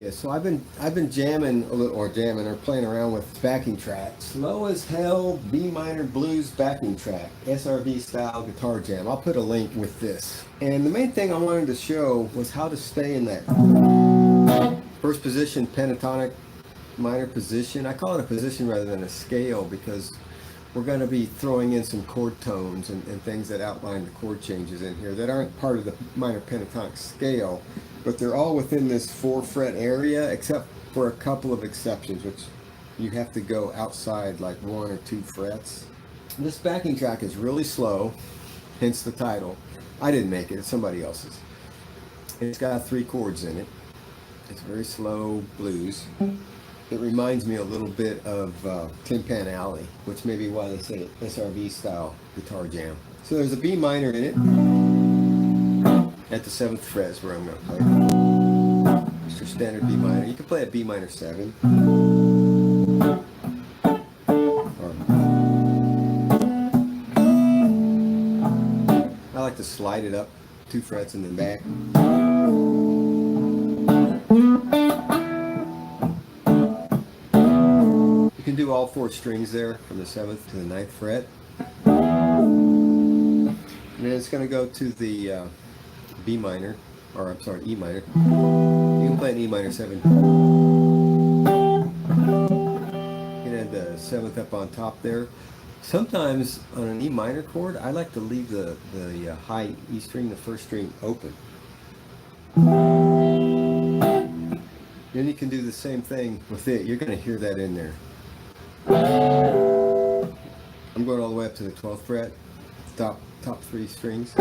Yeah, so I've been jamming a little, or jamming, or playing around with backing track. Slow as hell B minor blues backing track, SRV style guitar jam. I'll put a link with this. And the main thing I wanted to show was how to stay in that first position pentatonic minor position. I call it a position rather than a scale because we're going to be throwing in some chord tones and things that outline the chord changes in here that aren't part of the minor pentatonic scale, but they're all within this 4-fret area except for a couple of exceptions, which you have to go outside like 1 or 2 frets. This backing track is really slow, hence the title. I didn't make it, it's somebody else's. It's got 3 chords in it. It's very slow blues. It reminds me a little bit of Tin Pan Alley, which may be why they say SRV style guitar jam. So there's a B minor in it. At the 7th fret is where I'm going to play. Just your standard B minor. You can play a B minor 7. I like to slide it up 2 frets and then back. You can do all 4 strings there from the 7th to the 9th fret. And then it's going to go to the B minor, or I'm sorry, E minor. You can play an E minor 7. You can add the 7th up on top there. Sometimes on an E minor chord, I like to leave the high E string, the first string, open. Then you can do the same thing with it. You're going to hear that in there. I'm going all the way up to the 12th fret, top 3 strings.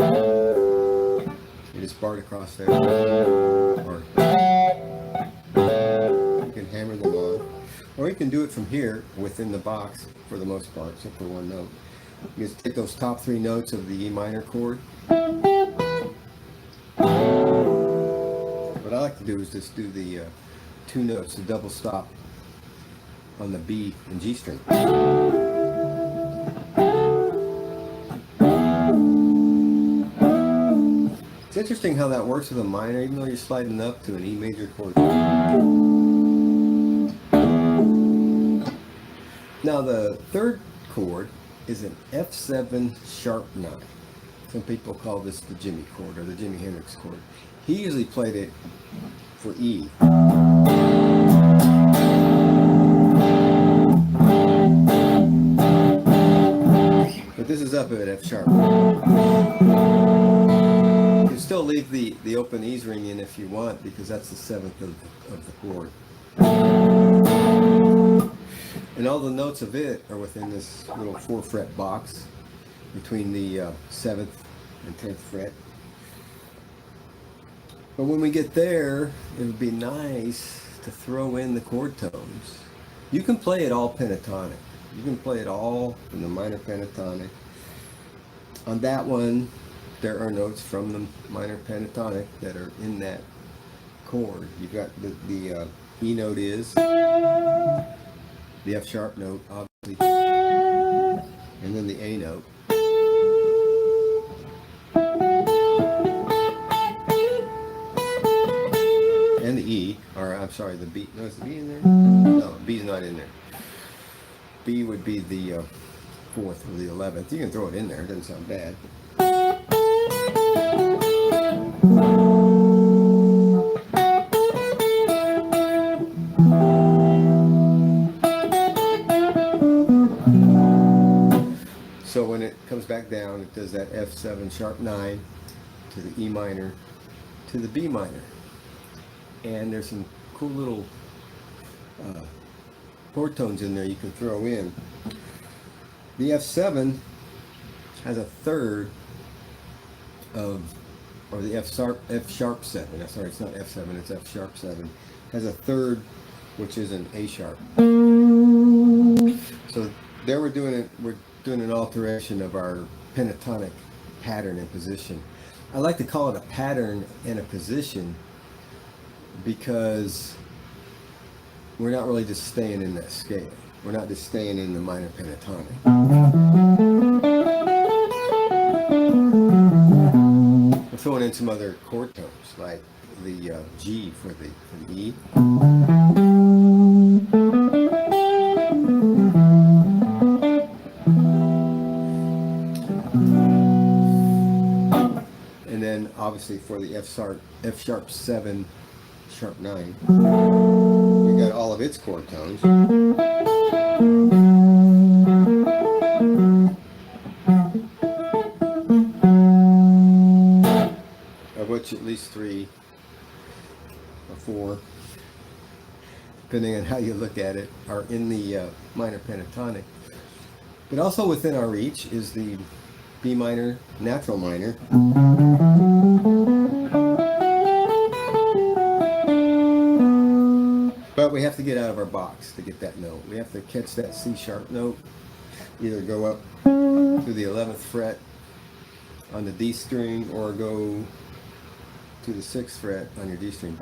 You just bar it across there, or you can hammer them on, or you can do it from here within the box for the most part, except for 1 note. You just take those top 3 notes of the E minor chord. What I like to do is just do the 2 notes, the double stop on the B and G string. It's interesting how that works with a minor, even though you're sliding up to an E major chord. Now the 3rd chord is an F7 sharp 9. Some people call this the Jimmy chord or the Jimi Hendrix chord. He usually played it for E. But this is up at F sharp. You can still leave the open E ring in if you want, because that's the 7th of the chord. And all the notes of it are within this little 4-fret box between the 7th and 10th fret. But when we get there, it would be nice to throw in the chord tones. You can play it all pentatonic. You can play it all in the minor pentatonic. On that one, there are notes from the minor pentatonic that are in that chord. You've got the E note is, the F sharp note, obviously, and then the A note. And the E, or I'm sorry, the B. No, is the B in there? No, B's not in there. B would be the 4th or the 11th. You can throw it in there, it doesn't sound bad. So when it comes back down, it does that F7 sharp 9 to the E minor to the B minor. And there's some cool little chord tones in there you can throw in. The F7 has a 3rd of, or the F sharp 7. I'm sorry, it's not F7, it's F sharp 7. Has a 3rd, which is an A sharp. So there we're doing an alteration of our pentatonic pattern and position. I like to call it a pattern and a position because we're not really just staying in that scale. We're not just staying in the minor pentatonic. We're throwing in some other chord tones, like G for the E. And then obviously for the F sharp 7, sharp 9, we got all of its chord tones. Of which at least 3 or 4, depending on how you look at it, are in the minor pentatonic. But also within our reach is the B minor natural minor. But we have to get out of our box to get that note. We have to catch that C sharp note, either go up to the 11th fret on the D string or go to the 6th fret on your D string.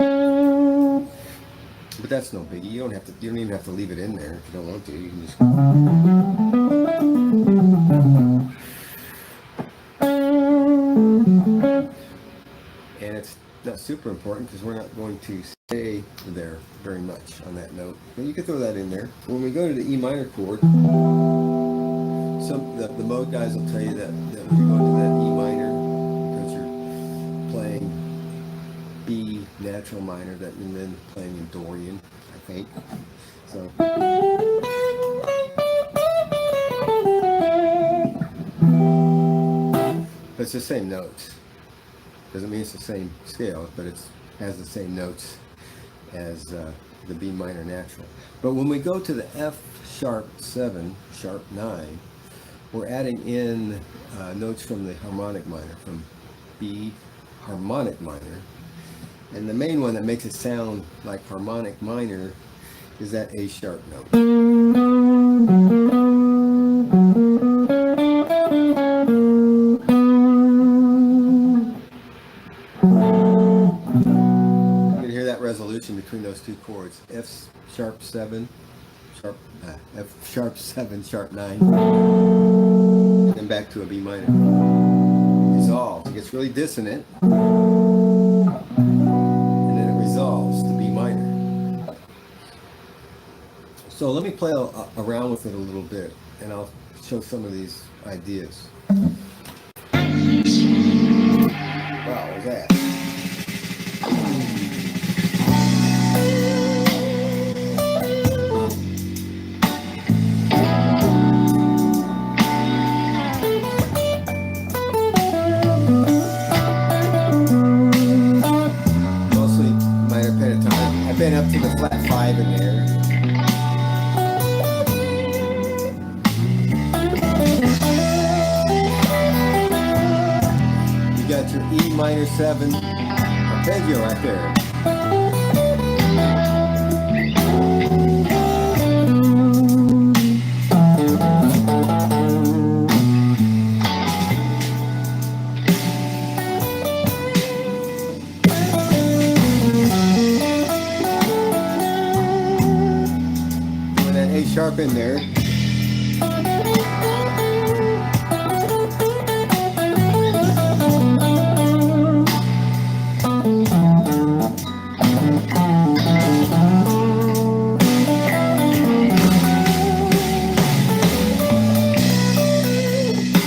But that's no biggie. You don't even have to leave it in there if you don't want to. You can just and it's not super important because we're not going to stay there very much on that note. But you can throw that in there. When we go to the E minor chord, the mode guys will tell you that when you go into that E minor, because you're playing B natural minor, that you're then playing in Dorian, I think. So. But it's the same notes. Doesn't mean it's the same scale, but it has the same notes as the B minor natural. But when we go to the F sharp 7, sharp 9, we're adding in notes from the harmonic minor, from B harmonic minor. And the main one that makes it sound like harmonic minor is that A sharp note. Resolution between those two chords, F sharp 7, F sharp 7, sharp 9, and then back to a B minor. Resolves. It gets really dissonant, and then it resolves to B minor. So let me play around with it a little bit, and I'll show some of these ideas. Wow, what was that? Up to the flat 5 in there. You got your E minor 7 arpeggio right there. Sharp in there.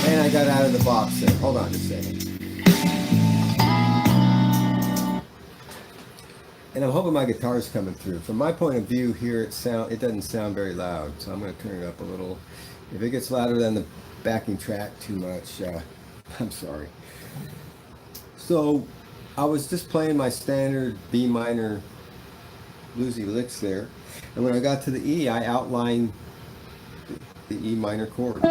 And I got out of the box there. Hold on just a second. And I'm hoping my guitar's coming through. From my point of view here, it doesn't sound very loud, so I'm going to turn it up a little. If it gets louder than the backing track too much, I'm sorry. So I was just playing my standard B minor bluesy licks there, and when I got to the E, I outlined the E minor chord.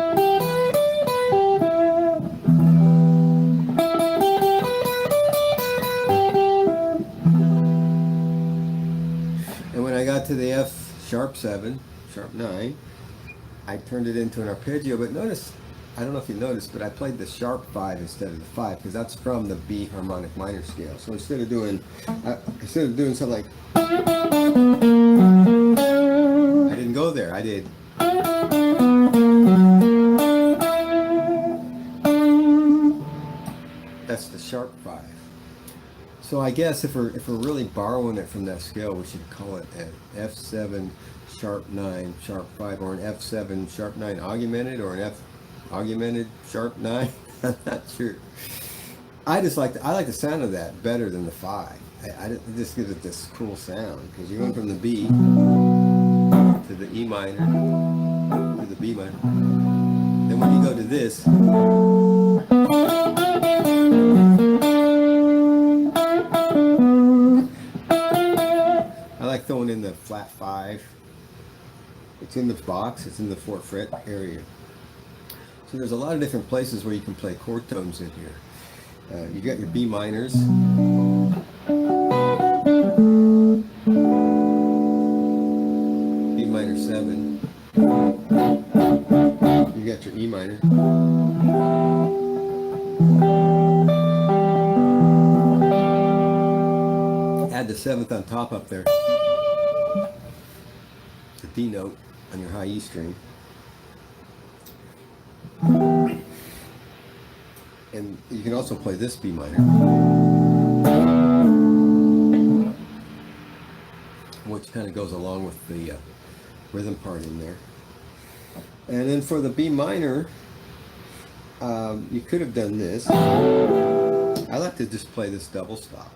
To the F sharp 7, sharp 9, I turned it into an arpeggio, but notice, I don't know if you noticed, but I played the sharp 5 instead of the 5, because that's from the B harmonic minor scale. So instead of doing something like, I didn't go there, I did. That's the sharp 5. So I guess if we're really borrowing it from that scale, we should call it an F7 sharp 9 sharp 5, or an F7 sharp 9 augmented, or an F augmented sharp 9. I'm not sure. I like the sound of that better than the 5. It just gives it this cool sound, because you're going from the B to the E minor to the B minor. Then when you go to this, I like throwing in the flat 5. It's in the box, it's in the 4th fret area. So there's a lot of different places where you can play chord tones in here. You got your B minors. B minor 7. You got your E minor. Add the 7th on top up there. The D note on your high E string. And you can also play this B minor, which kind of goes along with the rhythm part in there. And then for the B minor, you could have done this. I like to just play this double stop.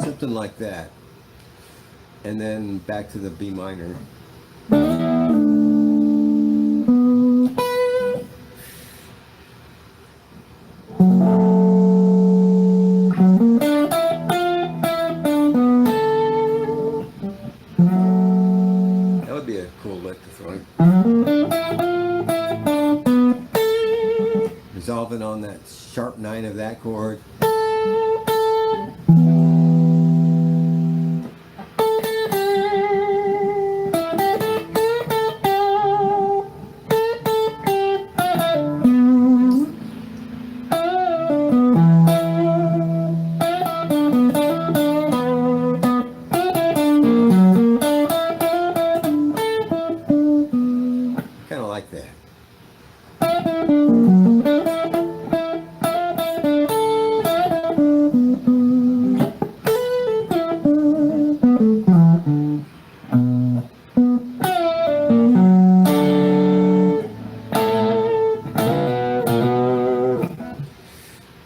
Something like that. And then back to the B minor. That would be a cool lick to throw in. Resolving on that sharp 9 of that chord. Like that.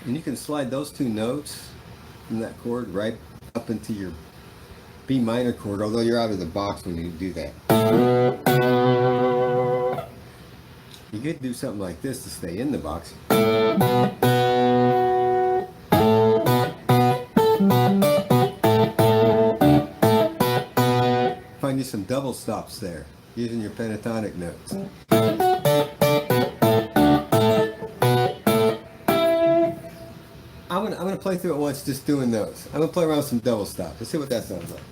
And you can slide those 2 notes from that chord right up into your B minor chord, although you're out of the box when you do that. You could do something like this to stay in the box. Find you some double stops there, using your pentatonic notes. I'm gonna play through it once, just doing those. I'm gonna play around with some double stops. Let's see what that sounds like.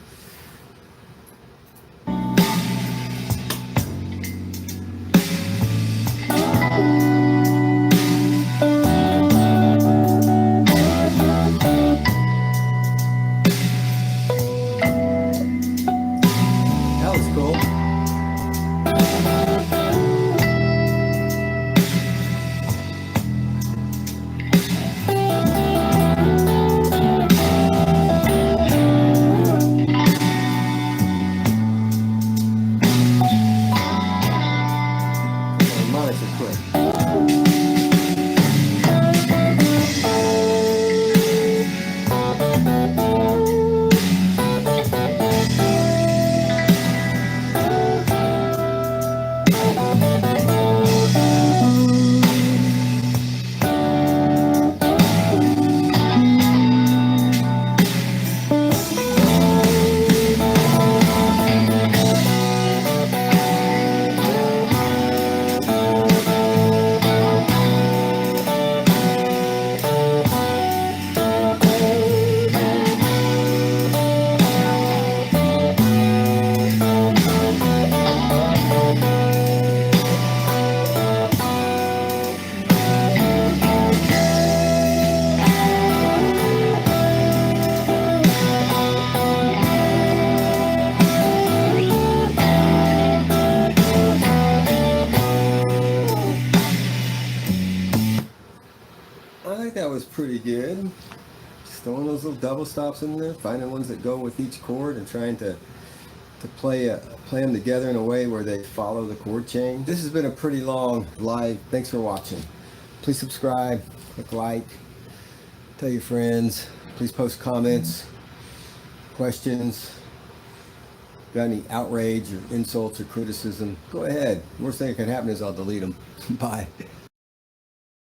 good. Just throwing those little double stops in there, finding ones that go with each chord and trying to play them together in a way where they follow the chord change. This has been a pretty long live. Thanks for watching. Please subscribe, click like, tell your friends. Please post comments, questions. Got any outrage or insults or criticism, go ahead. Worst thing that can happen is I'll delete them. Bye.